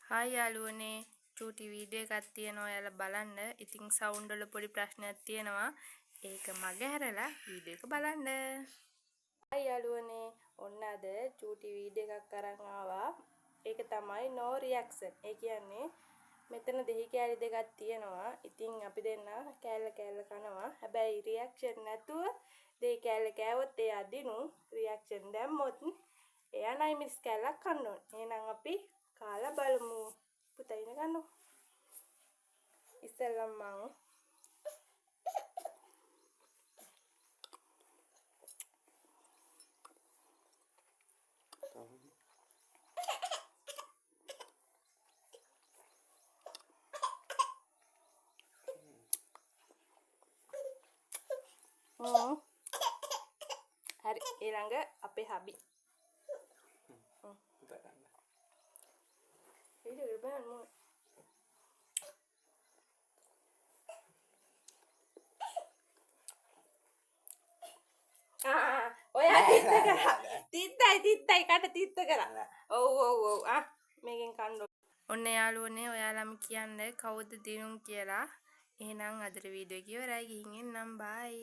Hi යාළුවනේ චූටි video එකක් තියෙනවා ඔයාලා බලන්න. ඉතින් සවුන්ඩ් වල පොඩි ප්‍රශ්නයක් තියෙනවා. ඒක මගේ හැරලා වීඩියෝ එක බලන්න. හායි යාළුවනේ ඔන්න අද චූටි වීඩියෝ එකක් අරන් ආවා. ඒක තමයි no reaction. ඒ කියන්නේ මෙතන දෙහි කෑලි දෙකක් තියෙනවා. ඉතින් අපි දෙන්න කෑල්ල කෑල්ල කනවා. හැබැයි රියැක්ෂන් නැතුව දෙහි කෑල්ල කෑවොත් එයා දිනු. රියැක්ෂන් දැම්මොත් එයා නයි මිස් කෑල්ලක් කන්න ඕනේ. එහෙනම් අපි කාලා බලමු. පුතා ඉන ගන්නකො. ඉස්සෙල්ලම මම හරි ඊළඟ අපේ හබි. පුතා ගන්න. වීඩියෝ එක බලන්න. ඔයා තිත්තයි කට තිත්ත කරා. ඔව් මේකෙන් කන්න. ඔන්න යාළුවනේ ඔයාලම කියන්නේ කවුද දිනුම් කියලා. එහෙනම් අදට වීඩියෝ එක ඉවරයි. ගිහින් එන්නම්. බයි.